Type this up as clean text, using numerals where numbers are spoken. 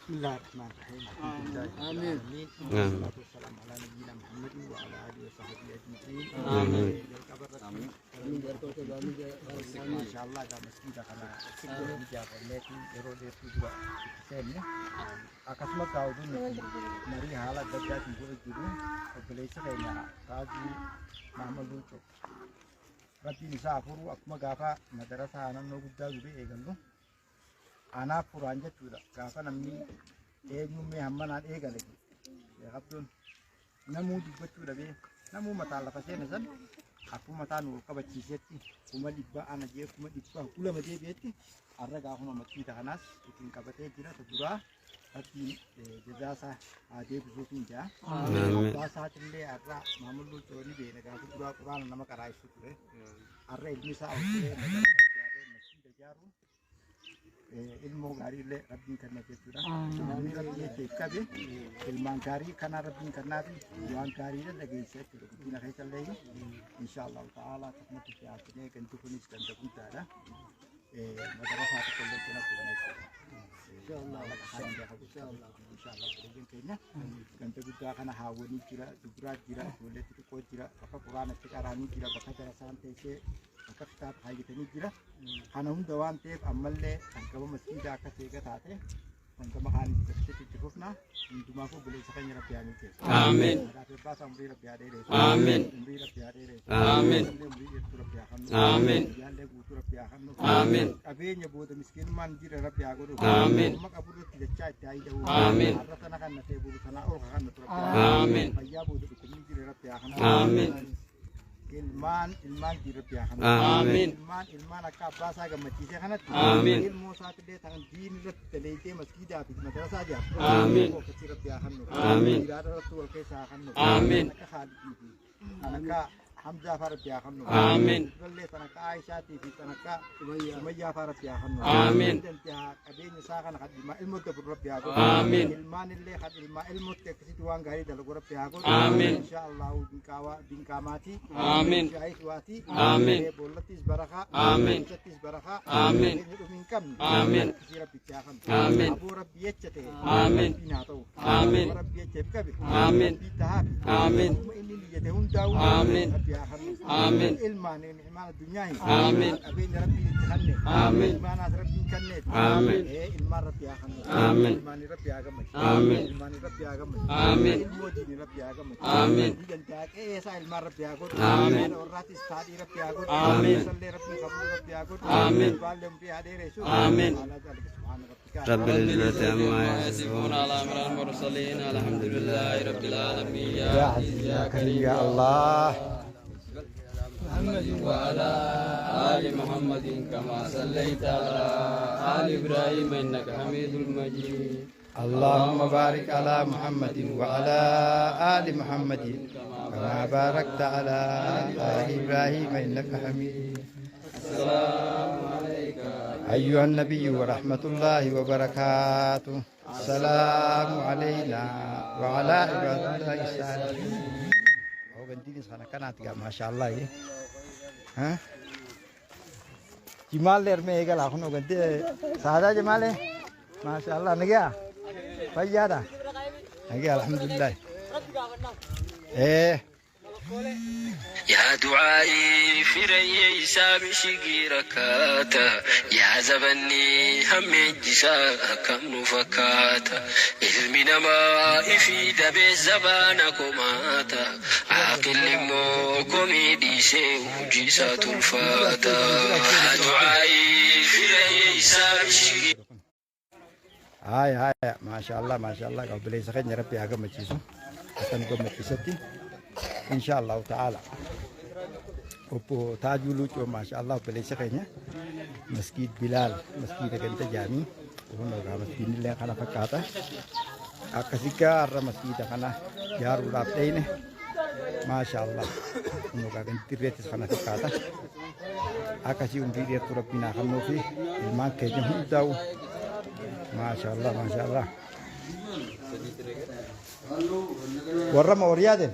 بسم الله الرحمن الرحيم الحمد لله رب العالمين والصلاة والسلام على نبينا محمد وعلى آله وصحبه أجمعين آمين ما شاء الله ده مسجد على سجل الجاب التي يرود يسوع سنة أكثر كاودون مري حالة دجاج يقول جدون وبليس كينا كاجي محمد لوتو ربي نسافروا أكما غافا مدرسة أنا نوجد جبي إيجانو أنا فرانجة تودا غافا نمني إيجنو مي همنا إيجالك يا خبرون نمو دبتو دبي نمو متعلق فسينا سن aku mata nu kabaciseti kuma dibba ana je kuma dibba kula mate beti arra ga kuma mati da hanas ikin kabate jira ta dura ati jazasa ade buzukin ja ba sa tille arra mamulu chori be na ga dura quran nama karai sukure arra ilmi sa ausure jare mati da jaru ilmu gari le rabbin kanna betura ni rabbi te kabe ilman gari kana rabbin kanna bi wan gari le lagi se tu dina kai challe insyaallah taala takmatu fi atne kan tu kunis kan tu tara madrasah ta kullu kana purane insyaallah insyaallah insyaallah begin kenya kan tu kita kana hawani kira dubra kira boleh tu ko kira apa purane sekarang ni kira bakal cara santai se kakak hai kita ni kira hanum dawan tep amalle angkaba masjid aka tega tate angka makan seperti cukupna untuk mampu boleh sekanya rapiani ke amin rapi pas amri rapiade re amin amri rapiade re amin amri itu rapiakan amin yang le butuh rapiakan amin abe nyebut miskin man jira rapiago amin maka butuh tidak cai jauh amin arasana kan nate butuh sana kan amin ayah butuh itu jira rapiakan amin ilman dirbiakan amin ilman akaba saga masjid kanat amin ilmu saat de tangan din rat telete masjid api madrasah aja amin ko dirbiakan amin idara rasul ke sakan amin ka khalid anaka hamza farbiakan amin golle tanaka aisha ti tanaka sumayya farbiakan amin dan tiha kabin sakan khadima ilmu dirbiakan amin ilman ille khad ilmu teksit wang gari dalu dirbiakan amin insyaallah dinkamati amin Aisyati amin bolatis baraka amin catis baraka amin minkum amin sira bicakan amin abu rabbiyate amin binato amin rabbiyate kabe amin bitahab amin ini dia undau amin amin ilman iman dunia amin abin rabbi tahanne amin iman rabbi kanne amin ilman rabbi akan amin ilman rabbi agam amin ilman rabbi agam amin ilmu din rabbi agam amin dan tak sa ilman rabbi agam amin ratis tadi rabbi agut amin salli rabbi qabul rabbi agut amin balim fi hadi resu amin rabbil izzati amma yasifun ala amril mursalin alhamdulillahi rabbil alamin ya aziz ya karim ya allah محمد وعلى آل محمد كما صليت على آل إبراهيم إنك حميد مجيد اللهم بارك على محمد وعلى آل محمد كما باركت على آل إبراهيم إنك حميد السلام عليك أيها النبي ورحمة الله وبركاته السلام علينا وعلى عباد الله الصالحين ganti sana kanat ga masyaallah ye ha jimal ler me egal akhno ganti sada jimal hai masyaallah nagya fayyada nagya alhamdulillah يا دعائي في ريسا بشقي ركاتا يا زبني هم جسا كم نفكاتا علمنا ما في دبي زبانكماتا عاقل موكم ديسي وجسا تلفاتا يا دعائي في ريسا بشقي هاي ما شاء الله قبل يسخن يا ربي اغا مجيسو akan مجيستي إن شاء الله تعالى. Opo taju lucu masya Allah beli sekenya masjid Bilal masjid dengan terjami uno ga masjid ni kana fakata akasika ra masjid kana jaru rapte ini masya Allah uno ga tirete kana fakata akasi dia turap pina kanu fi ilman ke jahudau masya Allah warra mauriyaden